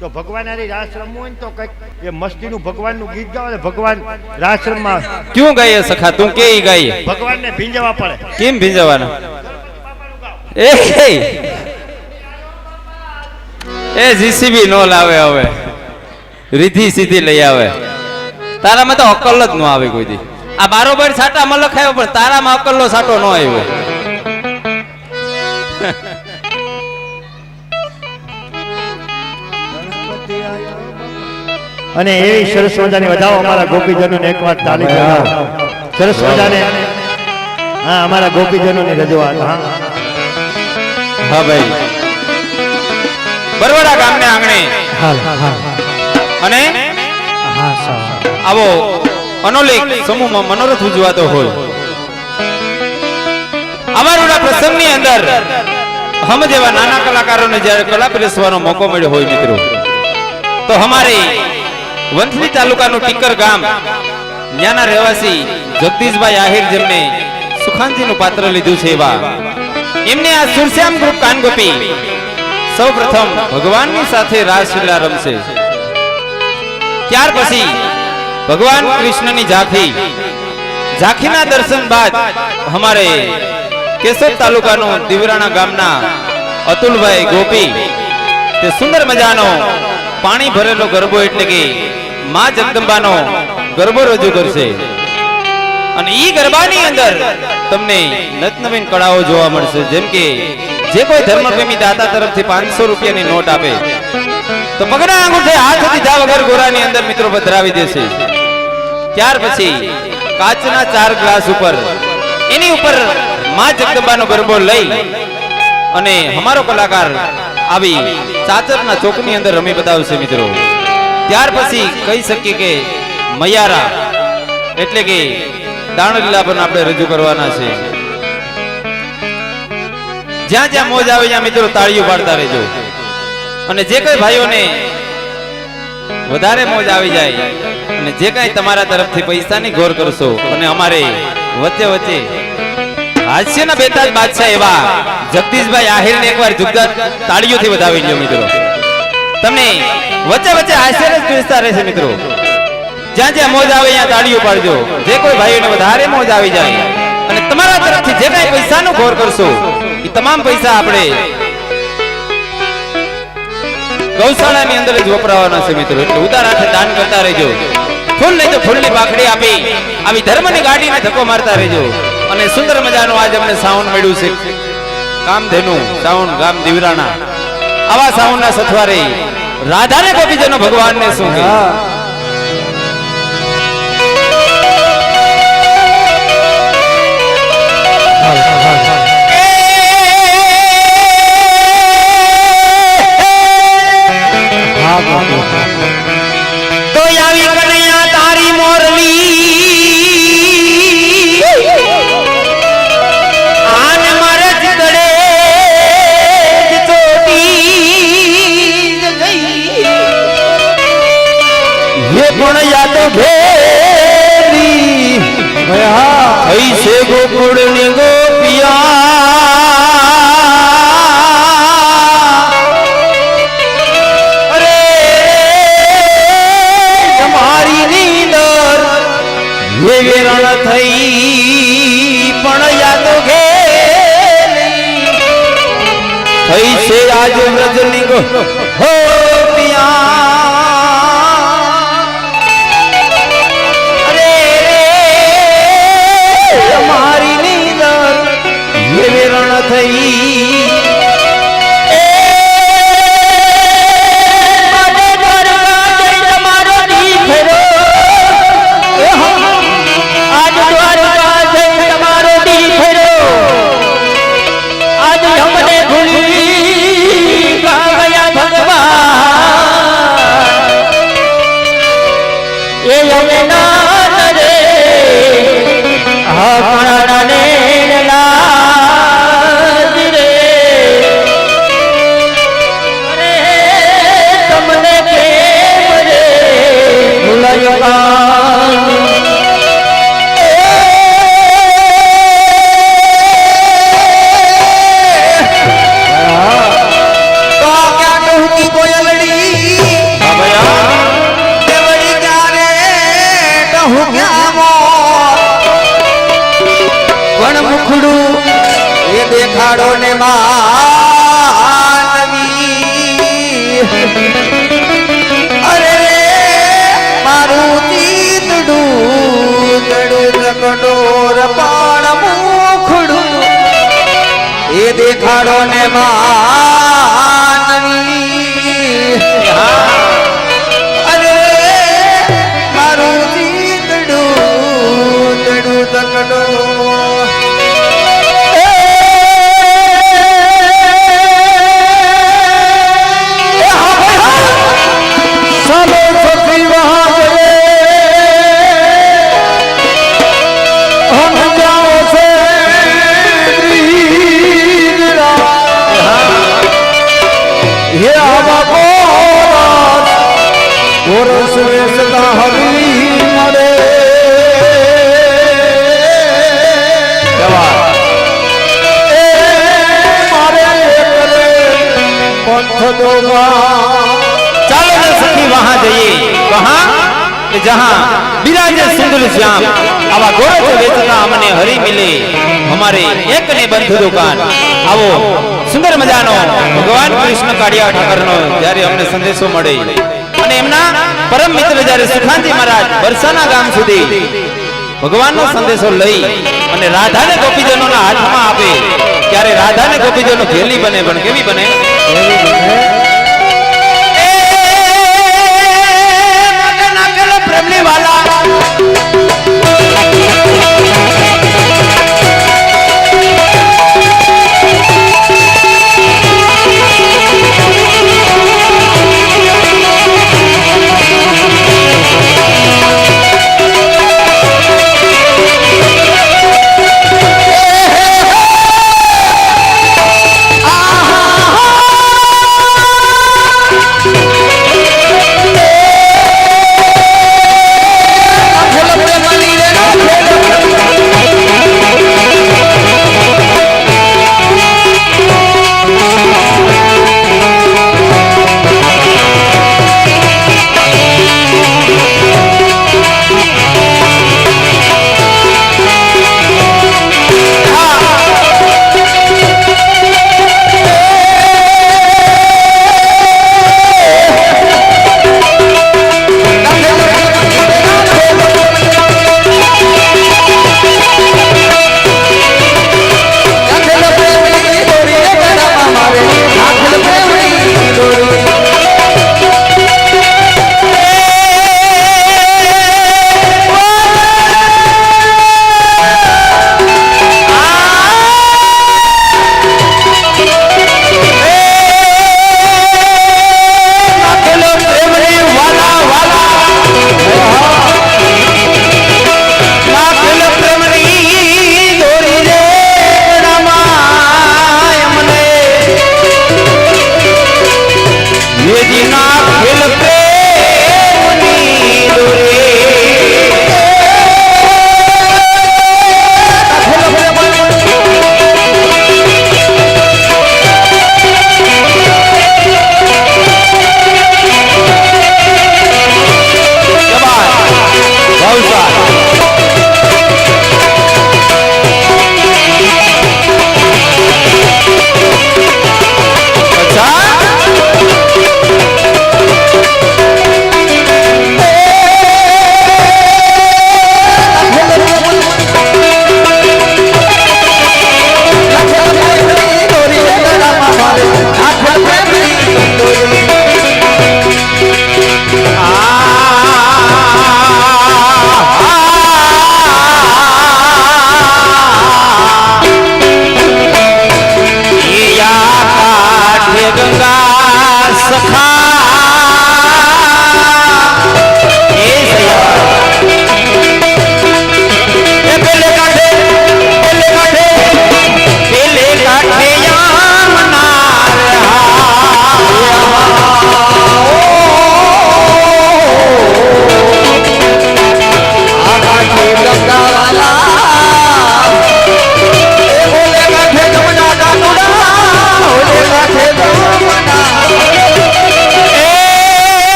તો ભગવાન હારી રાસ રમવું હોય ને તો કઈક એ મસ્તીનું ભગવાનનું ગીત ગાવ ને ભગવાન રાસ રમવા. ક્યું ગાઈએ સખા? તું કે ઈ ગાઈએ? ભગવાનને ભીંજવા પડે. કેમ ભીંજવાના? એ જીસીબી નો લાવે, હવે રીધી સીધી લઈ આવે. તારામાં તો અકલ જ ન આવે કોઈ દી. આ બારોબાર સાટામાં લખાયો પણ તારામાં અકલનો સાટો ન આવ્યો. અને એવી સરસ મજાની વધાવો અમારા ગોપીજનોને એક વાર તાલી બજાવો. સરસ મજાને હા અમારા ગોપીજનોની રજૂઆત. હા હા ભાઈ, બરવાડા ગામને આંગણે અને આવો અનોલિક સમૂહમાં મનોરથ ઉજવાતો હોય અમારા પ્રસંગની અંદર હમ જેવા નાના કલાકારોને જ્યારે કલા પીરસવાનો મોકો મળ્યો હોય મિત્રો, તો અમારે વંથલી તાલુકાનું ટીકર ગામ ન્યાના રહેવાસી જગદીશભાઈ આહિર જેમને સુખાંતિનું પાત્ર લીધું છે એવા એમને આ સુરશ્યામ ગ્રુપ કાનગોપી સૌપ્રથમ ભગવાનની સાથે રાસલીલા રમશે. ત્યાર પછી ભગવાન કૃષ્ણની ઝાંખીના દર્શન બાદ અમારે કેશોદ તાલુકાનું દિવરાણા ગામના અતુલભાઈ ગોપી તે સુંદર મજાનો પાણી ભરેલો ગરબો એટલે કે માં જગદંબાનો ગરબો રજૂ કરશે. અને ઈ ગરબાની અંદર તમને નતનવીન કળાઓ જોવા મળશે. જેમ કે જે કોઈ ધર્મપ્રેમી દાતા તરફથી 500 રૂપિયાની નોટ આપે તો પગના અંગૂઠે હાથ દીધા વગર ગોરાની અંદર મિત્રો પધરાવી દેશે. ત્યાર પછી કાચના 4 ગ્લાસ ઉપર એની ઉપર માં જગદંબાનો ગરબો લઈ અને અમારો કલાકાર આવી ચાચરના ચોકની અંદર રમી બતાવશે મિત્રો. ત્યાર પછી કહી શકીએ કે મૈયારા એટલે કે દાણલીલા પણ આપણે રજૂ કરવાના છે. જ્યાં જ્યાં મોજ આવે ત્યાં મિત્રો તાળીઓ પાડતા રહેજો. અને જે કઈ ભાઈઓને વધારે મોજ આવી જાય અને જે કઈ તમારા તરફથી પૈસાની ઘોર કરશો અને અમારે વચ્ચે વચ્ચે હાસ્યના બેતાજ બાદશાહ એવા જગદીશભાઈ આહિરને એકવાર જોરદાર તાળીઓથી વધાવી લ્યો મિત્રો. તમને વચ્ચે વચ્ચે હાસ્ય જ પીરસતા રહેશે મિત્રો. જ્યાં જ્યાં મોજ આવે ત્યાં તાળીઓ પાડજો. જે કોઈ ભાઈઓને વધારે મોજ આવી જાય અને તમારા તરફથી જે કઈ પૈસાનો ઘોર કરશો એ તમામ પૈસા આપણે ગૌશાળાની અંદર જ વપરાવાના છે મિત્રો. એટલે ઉદાર હાથે દાન કરતા રહેજો. ફૂલ નહીં તો ફૂલની પાખડી આપી આવી ધર્મની ગાડીને ધક્કો મારતા રહેજો. અને સુંદર મજાનું આજ અમને સાઉન્ડ મળ્યું છે કામધેનુ સાઉન્ડ ગામ દિવરાણા. આવા સાઉન્ડના સથવારે રાધાને ગોપીજનો ભગવાનને શું કહે. તો આવી કનૈયા તારી મોરલી આન મરજ દડે ચોટી ગઈ હે પણ યાદ ઘેરી ऐसे गोकुल ने गोपिया अरे हमारी नींदर ये विरण थई पण याद घेरी ऐसे आज व्रजनी गोपिया દેખાડો ને માનવી અરે મારું દીદડું કડોર પાણ મુખડું એ દેખાડો ને માનવી અરે મારું દીદડું કડોર हम जाओ से હે આવા કોરસ કોરસ વેચતા હરી મળે ચાલો ને સખી વહાં જઈએ વહાં કે જહાં બિરાજે સુંદર શ્યામ આવા ગોરસ વેચતા અમને હરી મિલે હમારે એક ને બંધ દુકાન આવો સુંદર મજાનો ભગવાન કૃષ્ણ કાળિયા ઠાકરનો જ્યારે અમને સંદેશો મળે અને એમના પરમ મિત્ર જ્યારે સુખાંતી મહારાજ બરસાના ગામ સુધી ભગવાનનો સંદેશો લઈ અને રાધાને ગોપીજનોના હાથમાં આપે ત્યારે રાધાને ગોપીજનો ઘેલી બને પણ કેવી બને પ્રેમની વાલા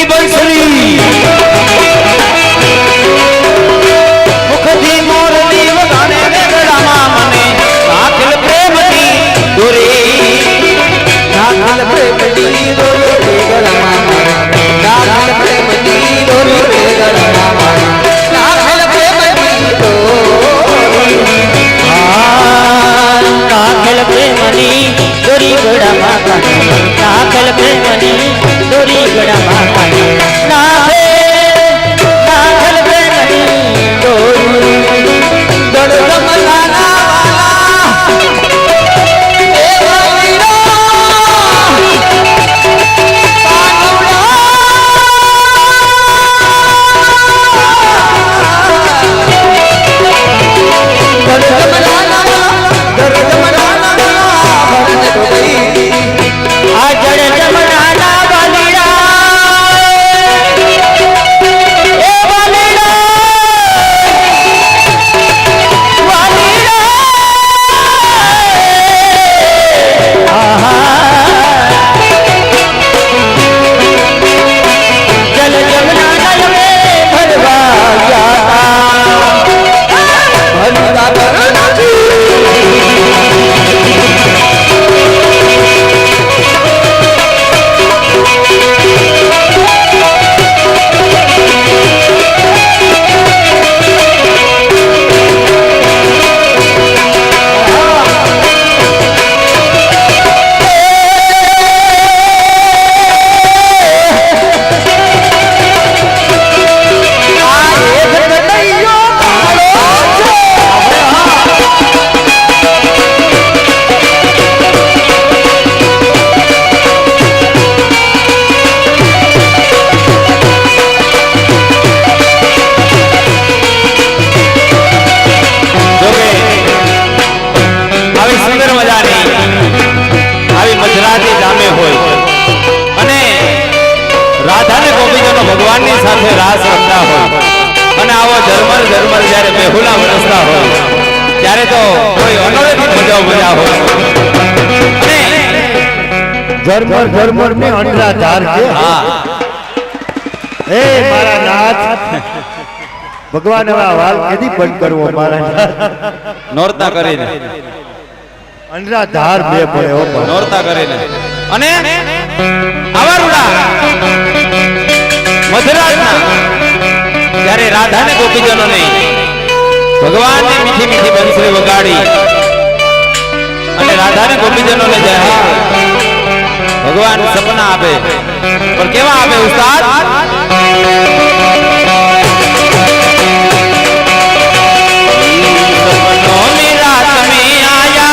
મીઠી બંસરી મુખથી મોરલી વગાડે રેગડામાં મને નાખલ પ્રેમની દોરી નાખલ પ્રેમની દોરી રેગડામાં નાખલ પ્રેમની દોરી રેગડામાં નાખલ પ્રેમની દોરી નાખલ પ્રેમની દોરી ગળામાં નાખલ પ્રેમની દોરી ગળામાં નાખલ પ્રેમની દોરી દડદમલાના આ જળ જમનાના વાલીડા એ વાલીડા વાલીડા આહા જલ જમનાના લવે ભરવા ગયા ભરતા ભરનાથી ભગવાનની સાથે રાસ રમતા હોય અને આવો ઝરમર ઝરમર જ્યારે બેહુલા વરસતા હોય ત્યારે તો કોઈ અનોખી મજા હોય અને ઝરમર ઝરમર ને અંડરાધાર છે. હા એ મારા નાથ ભગવાન હવે આ વાલ કેદી બંધ કરવો મારા નાથ? નોરતા કરીને અંડરાધાર બે પડે હો પણ. નોરતા કરીને અને આવારુડા મધરાતના જ્યારે રાધાને ગોપીજનોને ભગવાનની મીઠી મીઠી બંસરી વગાડી અને રાધાને ગોપીજનોને જાય ભગવાન સપના આપે પણ કેવા આપે ઉસ્તાદ સપનોं में रात में आया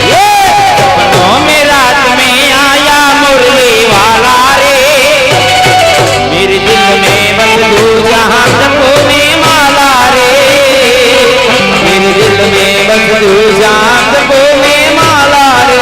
सपनों में रात में आया मुरली वाला रे मेरे दिल में बस तू जहां जपो में माला रे मेरे दिल में बस तू जहां जपो में माला रे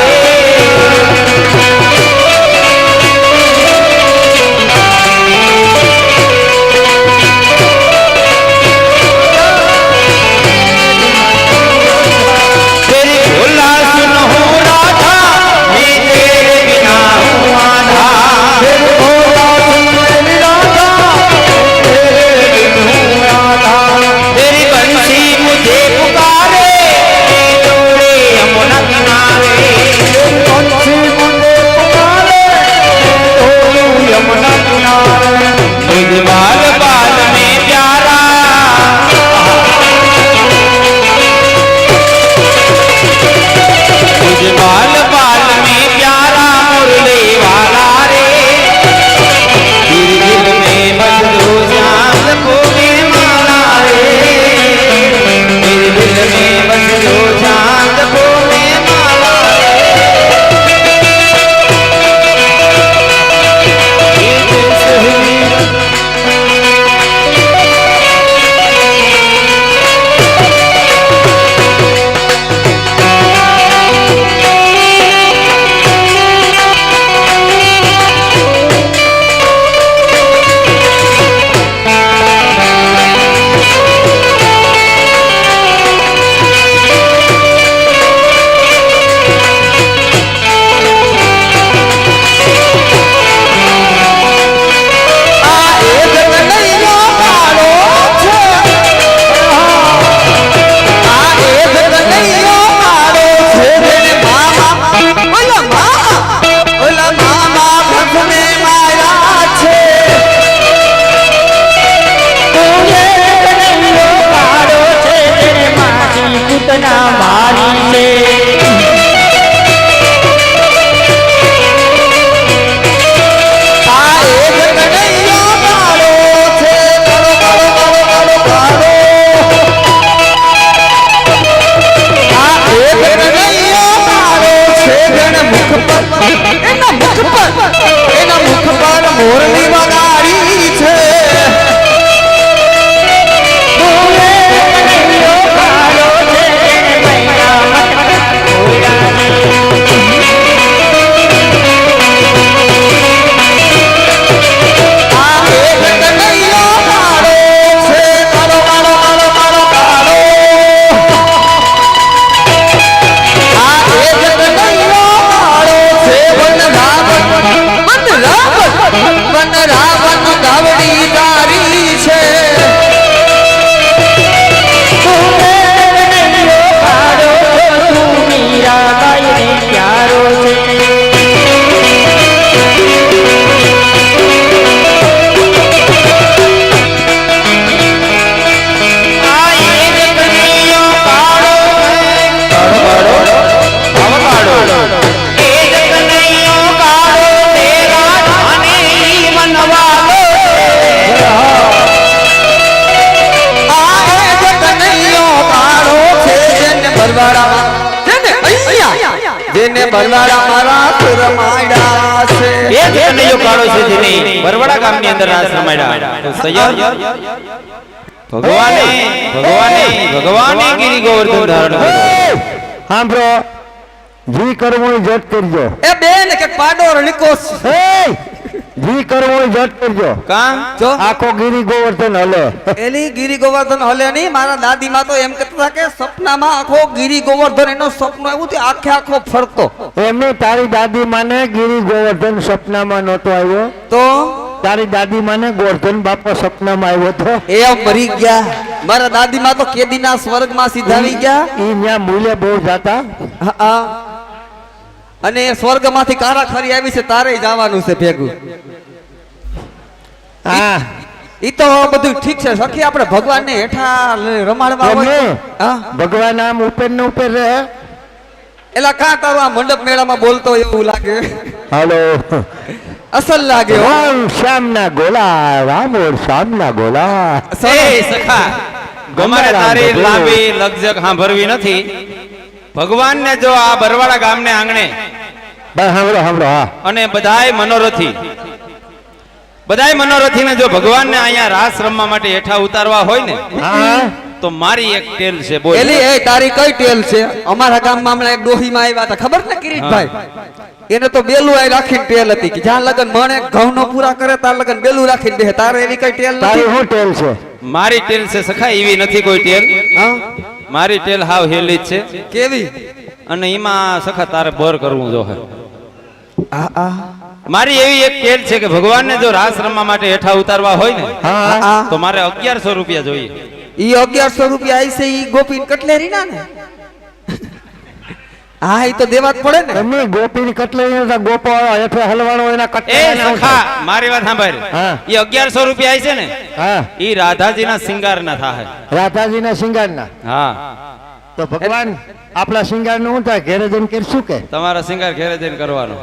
દાડા મારા રમાડ્યા છે. એ જ કનૈયો કાળો છે જેની બરવાડા ગામની અંદર રાસ રમાડ્યા. તો સૈયદ ભગવાને ગિરી ગોવર્ધન ધારણ કર્યો. સાંભળો, જી કરવું એ જટ કરજો. એ બેન કે પાડો રણકોસ એ જી કરવું એ જટ કરજો. કાં જો આખો ગિરી ગોવર્ધન હલે. એલી ગિરી ગોવર્ધન હલે નહીં. મારા દાદી માં તો એમ કહેતા હતા કે સપનામાં આખો ગિરી ગોવર્ધન એનો સપનું આવ્યું તે આખે આખો ફરતો. એમને તારી દાદી માને ગિરી ગોવર્ધન સપનામાં નહોતો આવ્યો. તો તારી દાદી માને ગોવર્ધન બાપા સપનામાં આવ્યો તો. એ મરી ગયા. મારા દાદી માં તો કેદીના સ્વર્ગમાં સીધાવી ગયા. ઈ ન્યા મૂલ્ય બહુ જાતા. હા. અને એ સ્વર્ગમાંથી કારા ખરી આવી છે, તારે જવાનું છે ભેગું. હા ઈ તો બધું ઠીક છે સખી, આપણે ભગવાનને હેઠા રમાડવા હોય. એમને હા ભગવાન આમ ઉપર ને ઉપર રહે. એલા કા તારું આ મંડપ મેળામાં બોલતો એવું લાગે? હાલો અસલ લાગે હો. રામ શ્યામના ગોલા, રામ ઓર શ્યામના ગોલા. એ સખા અમારે તારી લાંબી લગજગ સાંભળવી નથી. ભગવાનને જો આ બરવાડા ગામને આંગણે બસ સાંભળો સાંભળો. હા અને બધાય મનોરથીને જો ભગવાનને અહીંયા રાસ રમવા માટે હેઠા ઉતારવા હોય ને હા તો મારી એક ટેલ છે. બોલ. એલી એ તારી કઈ ટેલ છે? અમારા ગામમાં હમણાં એક ડોહીમાં આવ્યા હતા, ખબર ને કિરીટભાઈ? એને તો બેલું આઈ રાખીને ટેલ હતી કે જ્યાં લગન મણે ઘઉંનો પૂરા કરે તાર લગન બેલું રાખીને બેહે. તારે એવી કઈ ટેલ તારી નથી? શું ટેલ છે? મારી ટેલ છે સખા, એવી નથી કોઈ ટેલ. હા મારી ટેલ હાવ હેલી જ છે. કેવી? અને એમાં સખા તારે બર કરવું જોહે. આ આ મારી એવી એક ટેલ છે કે ભગવાનને જો રાસ રમવા માટે હેઠા ઉતારવા હોય ને હા આ તો મારે 1100 રૂપિયા જોઈએ. ઈ 1100 રૂપિયા આવી છે ઈ ગોપીન કટલેરી ના ને? હા ઈ તો દેવા જ પડે ને. તમે ગોપીની કટલેરી ગોપો હેઠે હલવાણો એના એ કટલેરી સખા મારી વાત સાંભળ. હા. એ 1100 રૂપિયા આવી છે ને હા ઈ રાધાજીના શિંગારના થાય. રાધાજીના શિંગારના. હા તો ભગવાન આપણા શિંગારનું શું થાય? ઘેરે જઈને કરશું કે તમારા શિંગાર ઘેરે જઈને કરવાનો.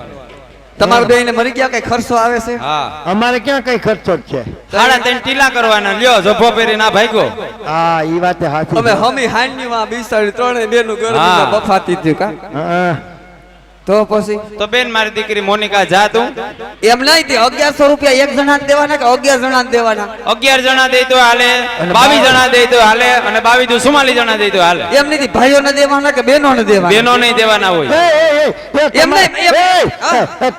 તમારા બેયને મરી ગયા કઈ ખર્ચો આવે છે? હા અમારે ક્યાં કઈ ખર્ચો જ છે? 3.5 ટીલા કરવાના. લ્યો જભો પહેરી ના ભાગ્યો. હા ઈ વાત સાચી અમે છે. હમી હાંડની માં બિસાડી ત્રણે બેનું હા. ગરમીમાં બફાતી થયું કા. હા. તો પછી તો બેન મારી દીકરી મોનિકા જા તું. એમ નહીં તે 1100 રૂપિયા એક જણા દેવાના કે 11 જણા દેવાના? 11 જણા દે તો હાલે, 22 જણા દે તો હાલે, અને 22 નું 44 જણા દે તો હાલે. એમ નહીં ભાઈઓને દેવાના કે બહેનોને દેવાના? બેનો નહીં દેવાના હોય. એમ નહીં,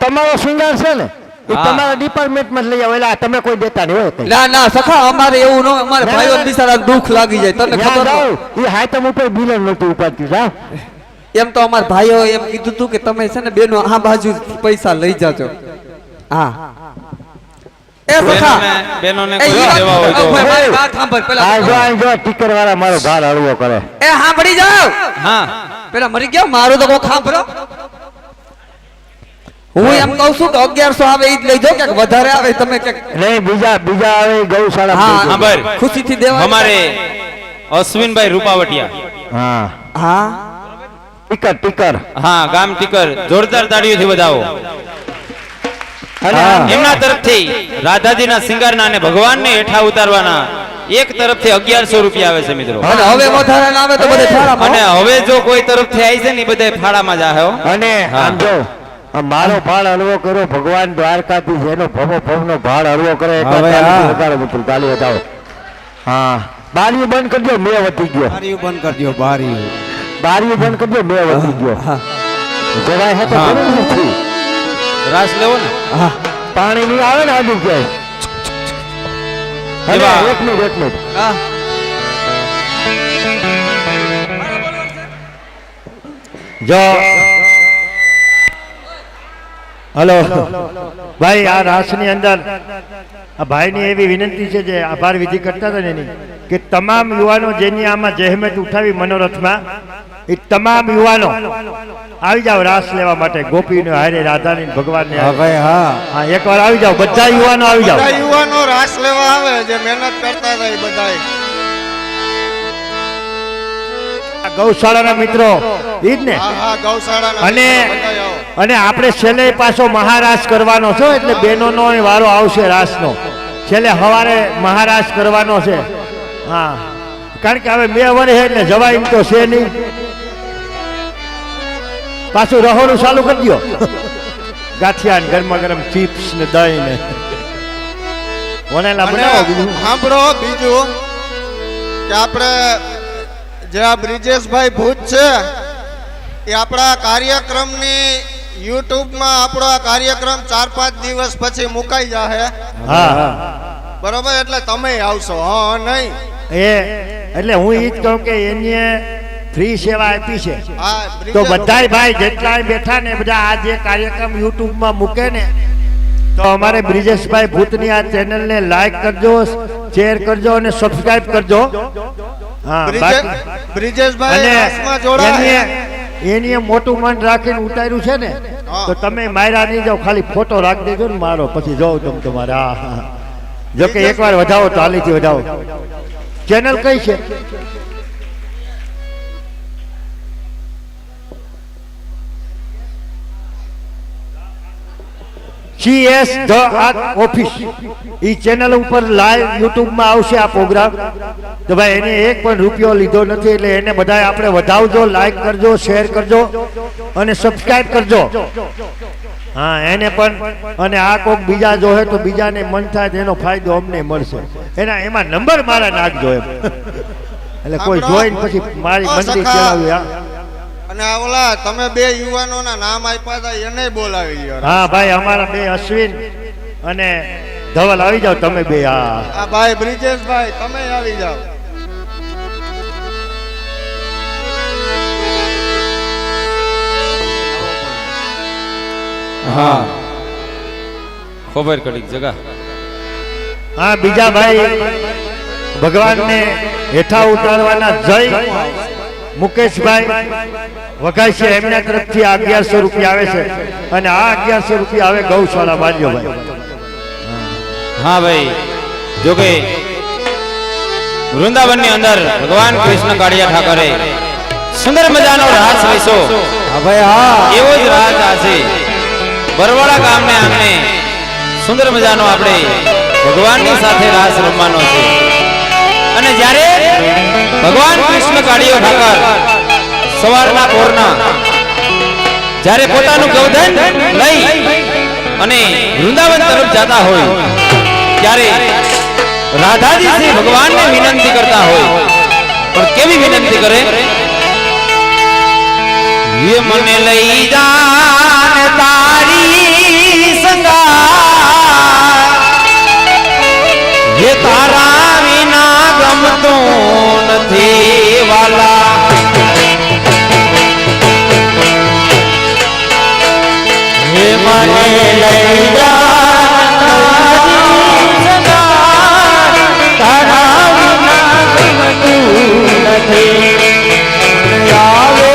તમારો શિંગાર છે ને એ હા. તમારા ડિપાર્ટમેન્ટમાં જ લઈ આવો. એટલે આ તમે કોઈ દેતા નહીં હોય કઈ. ના ના સખા અમારે એવું ન હોય. અમારે ના, ભાઈઓ ના. બિચારા દુઃખ લાગી જાય તને ત્યાં ખબર જાઓ, હોય? ઈ હાયતમ ઉપર બિલન નહોતું ઉપાડતું. જાઓ. એમ તો અમારા ભાઈઓ એમ કીધું તું કે તમે છે ને બેનો આ બાજુ પૈસા લઈ જાજો. હા એ સખા બેનોને એ કોઈ ઈ વાત- દેવા હોય તો. ભાઈ, મારી વાત સાંભળ પેલા. આ જો આ જો ટીકર વાળા મારો ભાર હળવો કરે. એ સાંભળી જાવ. હા પેલા મરી ગયા મારું તો કોઈ ખાંભરો. હું એમ કહું છું કે 1100 આવે ઈ જ લઈ જાઓ કે વધારે આવે તમે કે નહીં બીજા આવે ઈ ગૌશાળા હા માં હા, બર. ખુશીથી દેવા. અમારે અશ્વિનભાઈ રૂપાવટિયા, હા હા ટીકર હા ગામ ટીકર, જોરદાર તાળીઓથી વધાવો. અને હા. આમ જો, એમના તરફથી રાધાજીના શિંગારના અને ભગવાનને હેઠા ઉતારવાના એક તરફથી 1100 રૂપિયા આવે છે મિત્રો. અને હવે વધારે ના આવે તો બધે ફાળામાં. અને હવે જો કોઈ તરફથી આવી છે ને ઈ બધા ફાળામાં જાહે હો. અને હા. આમ જો આ મારો ભાળ હળવો કર્યો ભગવાન દ્વારકાથી જેનો ભવનો ભાળ હળવો કરે એટલે હવે તાળી હા. વગાડો મિત્રો, તાળી વધાવો. હા બારીઓ બંધ કરજો, મેં વધી ગયો. બારીઓ બંધ કરજો, બારીઓ. બારીઓ બંધ કરજો, મેં વધી ગયો. હા જવાય હે તો હા. જરૂર નથી. રાસ લેવો ને. હા પાણી નહીં આવે ને આજુ ક્યાંય. એવા. અરે, એક મિનિટ હા જો હલો ભાઈ, આ રાસની અંદર આ ભાઈની એવી વિનંતી છે જે આભાર વિધિ કરતા હતા ને એની, કે તમામ યુવાનો જેની આમાં જહેમત ઉઠાવી મનોરથમાં, એ તમામ યુવાનો આવી જાવ રાસ લેવા માટે. ગોપીને હારે રાધાની ને ભગવાનને હા હારે. ભાઈ હા. હા એકવાર આવી જાવ, બધા યુવાનો આવી જાવ. બધા યુવાનો રાસ લેવા આવે જે મહેનત કરતા હતા એ બધાય. આ ગૌશાળાના મિત્રો ઈ જ ને. હા હા ગૌશાળાના અને મિત્રો બધાય આવો. અને આપણે છેલ્લે પાછો મહારાસ કરવાનો છે, એટલે બહેનોનો વારો આવશે રાસનો. છેલ્લે સવારે મહારાસ કરવાનો છે. હા કારણ કે હવે 2 વર્ષ એટલે જવાય એમ તો છે નહીં. પાછું રહોડું ચાલુ કરી દો ગાંઠિયા ને ગરમા ગરમ ચિપ્સ ને દહીં ને વણેલા અને બનાવો બીજું સાંભળો બીજું કે આપણે જે આ બ્રિજેશભાઈ ભૂત છે એ આપણા કાર્યક્રમની યુટ્યુબમાં આપણો આ કાર્યક્રમ 4-5 દિવસ પછી મુકાઈ જાહે હા બરોબર એટલે તમે આવશો હા નહીં એ એટલે હું ઈ જ કહું કે એને ફ્રી સેવા આપી છે હા તો બધાય ભાઈ જેટલાય બેઠા ને બધા આ જે કાર્યક્રમ યુટ્યુબમાં મૂકે ને તો અમારે બ્રિજેશભાઈ ભૂતની આ ચેનલને લાઈક કરજો શેર કરજો અને સબસ્ક્રાઇબ કરજો હા બ્રિજેશભાઈ અને હાથમાં જોડાય એની મોટું મન રાખીને ઉતાર્યું છે ને તો તમે માર્યા નહીં જાઓ ખાલી ફોટો રાખી દેજો ને મારો પછી જોઉં તમે તમારે હા જો કે એકવાર વધાવો તો હાલીથી વધાવો ચેનલ કઈ છે CS The Art Office E channel ઉપર લાઈવ યુટ્યુબમાં આવશે આ પ્રોગ્રામ તો ભાઈ એને એક પણ રૂપિયો લીધો નથી એટલે એને બધાય આપણે વધાવજો લાઈક કરજો શેર કરજો અને સબસ્ક્રાઇબ કરજો હા એને પણ અને આ કોક બીજા જોહે તો બીજાને મન થાય તો એનો ફાયદો અમને મળશે એમાં નંબર મારા નાખજો એમ એટલે કોઈ જોઈને પછી મારી મંદી ચલાવી અને આ ઓલા તમે બે યુવાનોના નામ આપ્યા હતા એને બોલાવી લ્યો હા ભાઈ અમારા બે અશ્વિન અને ધવલ આવી જાવ તમે બે હા આ ભાઈ બ્રિજેશભાઈ તમે આવી જાઓ હા ખબર કડીક જગા હા બીજા ભાઈ ભગવાનને હેઠા ઉતારવાના જય મુકેશભાઈ વઘાઈ છે એમના તરફથી 1100 રૂપિયા આવે છે અને આ 1100 રૂપિયા આવે ગૌશાળા બાજ્યો ભાઈ હા ભાઈ જો કે વૃંદાવનની અંદર ભગવાન કૃષ્ણ કાળિયા ઠાકરે સુંદર મજાનો રાસ રચ્યો હા ભાઈ હા એવો જ રાસ આ છે બરવાડા ગામને આંગણે સુંદર મજાનો આપણે ભગવાનની સાથે રાસ રમવાનો છે અને જ્યારે ભગવાન કૃષ્ણ કાળિયો ઠાકર સવારના પોરના જ્યારે પોતાનું ગૌધન લઈ અને વૃંદાવન તરફ જતા હોય ત્યારે રાધાજી શ્રી ભગવાનને વિનંતી કરતા હોય પણ કેવી વિનંતી કરે ये મને લઈ જાન તારી સંગા ये તારા વિના ગમતો નથી વાલા ये મને લઈ જાન તારી સંગા તારા વિના ગમતું નથી આવે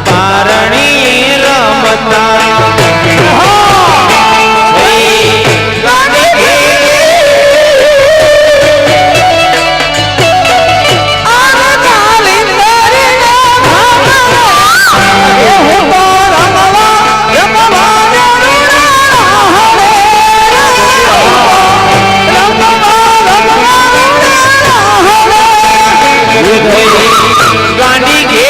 બારણી રમતા ગાંડી ઘે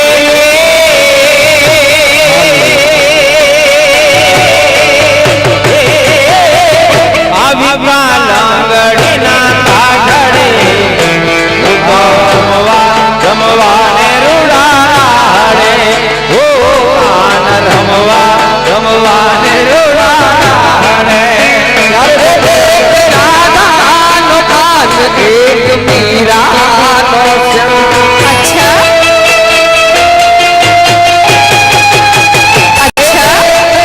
આવી લંગડીના કાઢડે રમવાને રૂડાડે ઓ આન રમવાને રૂડાડે રાધાનો કાન એક મીરાનો શ્યામ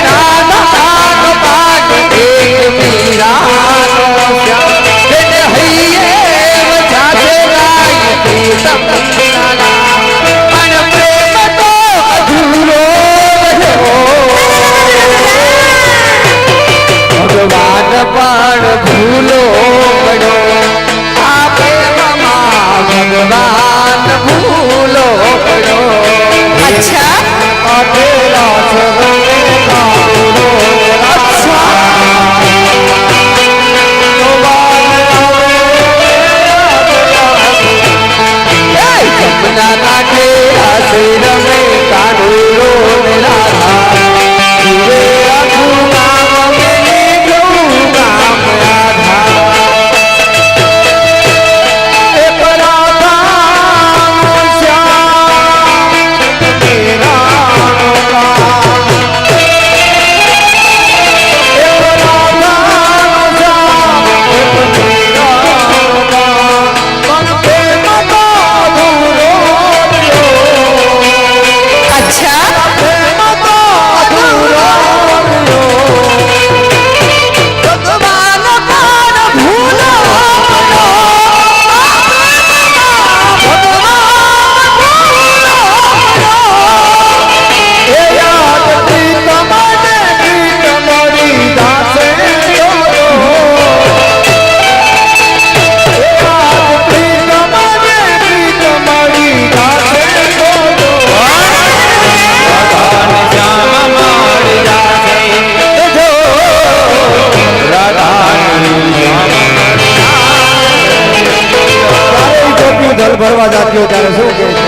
રાધાનો કાન એક મીરાનો શ્યામ તેને હૈયે વજાતે ગાય પ્રીતમ અને પ્રેમ તો અધૂરો રહ્યો ભગવાન પણ ભૂલો પડ્યો આ પ્રેમમાં ભગવાન ભૂલો પડ્યો અચ્છા અઢેલા સરોને કાળો જમના કાંઠે આશરે રમે કાળો ને રાધા જીવે આખું ગામ મેલી ગામ રાધા એક રાધાનો શ્યામ મેરાનો કામ એક રાધાનો શ્યામ એક મેરાનો કામ પણ પ્રેમ તો અધૂરો રહ્યો અચ્છા પ્રેમ તો અધૂરો રહ્યો ભગવાન પણ ભૂલો એ યાદ પ્રીત મને પ્રીત મળી દાસે જોડો એ યાદ પ્રીત મને પ્રીત મળી દાસે જોડો રાધાને શ્યામ મળી જાશે જો રાધાને જલ ભરવા જાત્યો ત્યારે શું કહે છે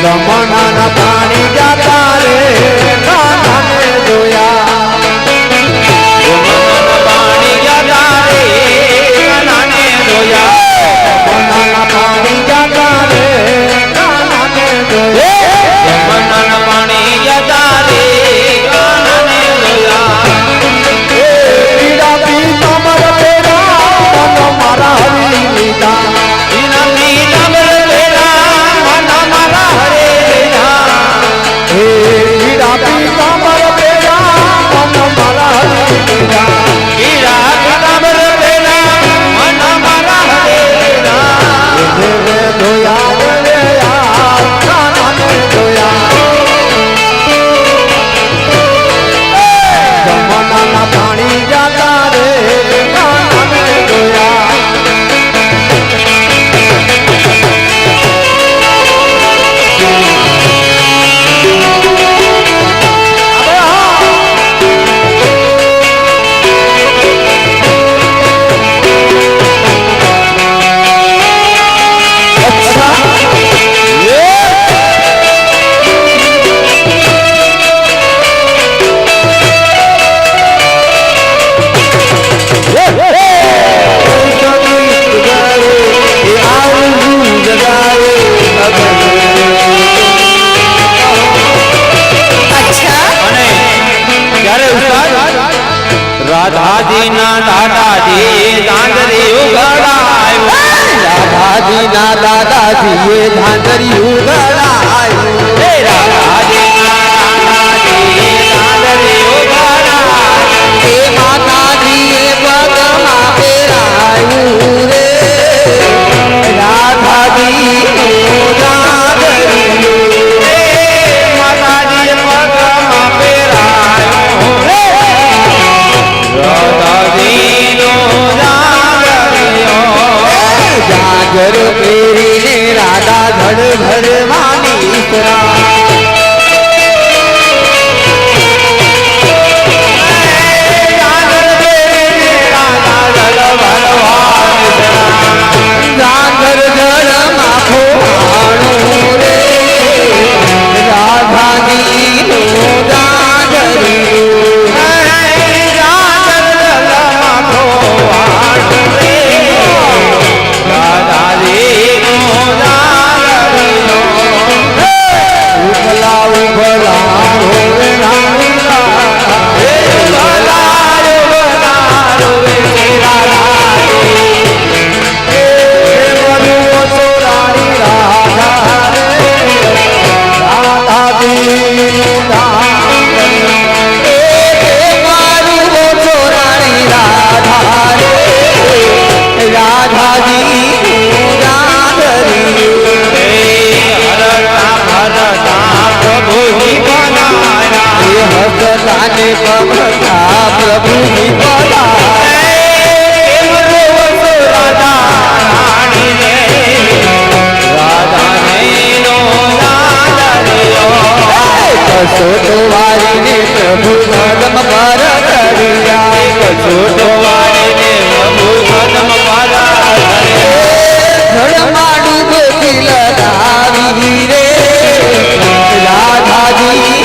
જમાનાના પાણી જાતા રે કાનાને જોયા પાણી જતા રે કાનાને જોયા જમાનાના પાણી જાતા રે કાનાને જોયા મનન પાણી જતા રે કાનાને જોયા પીડા પી કમર પેરા મન મારા હરી લીધા વિનંતી તમર વેલા મન મારા હરે લીધા હે પીડા પી કમર પેરા મન મારા હરી લીધા હીરા તમર વેલા મન મારા હરે લીધા રે ધોયા રે યાર કાનાને જોયા જમાનાના પાણી જાતા રે કાનાને જોયા અને ત્યારે ઉસ્તાદ રાધાજીના દાદાજી દાંડરી ઉઘડાયું રાધાજીના દાદાજીએ ધાંધરી ઉઘડાયું હે રાધાજીના દાદાજી દાંડરી ઉઘડાયું એ માતાજીએ પગમાં પહેરાયું રે રાધાજી ધાંધરી ઘાઘર પહેરીને રાધા ઘડ ઘડવાની ઈતરા ઘાઘર ઘડ માખો આણું રે રાધાની નો દાદરિયું ઉભલા ઉભલા રોવે પ્રભુ વારીને પ્રભુ પદમ પર કર્યા ધડમાડું ગોકિલ રાવી રે રાધાજી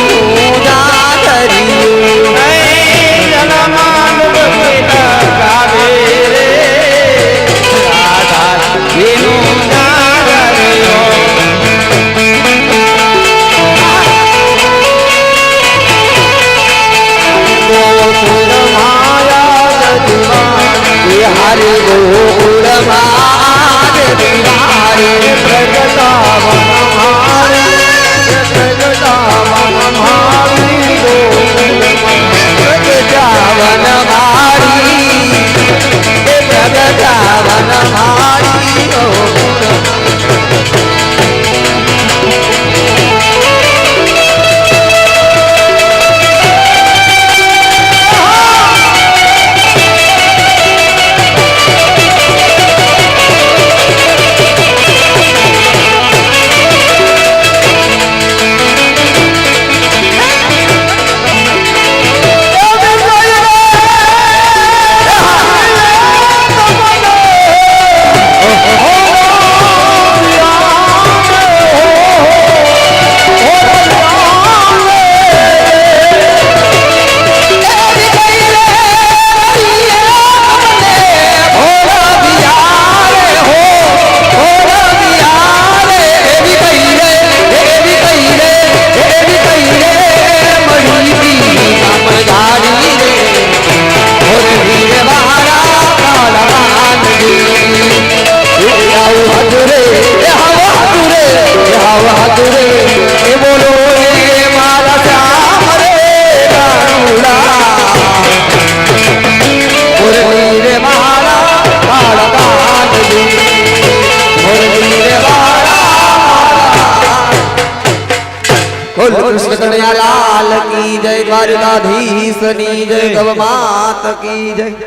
हरे गोकुल मार दीवारे प्रगटावन मारे प्रगटावन मारी प्रगटावन मारी प्रगटावन मारी कृष्ण कन्हैया लाल की जय, द्वारकाधीश की जय, गौ माता की जय।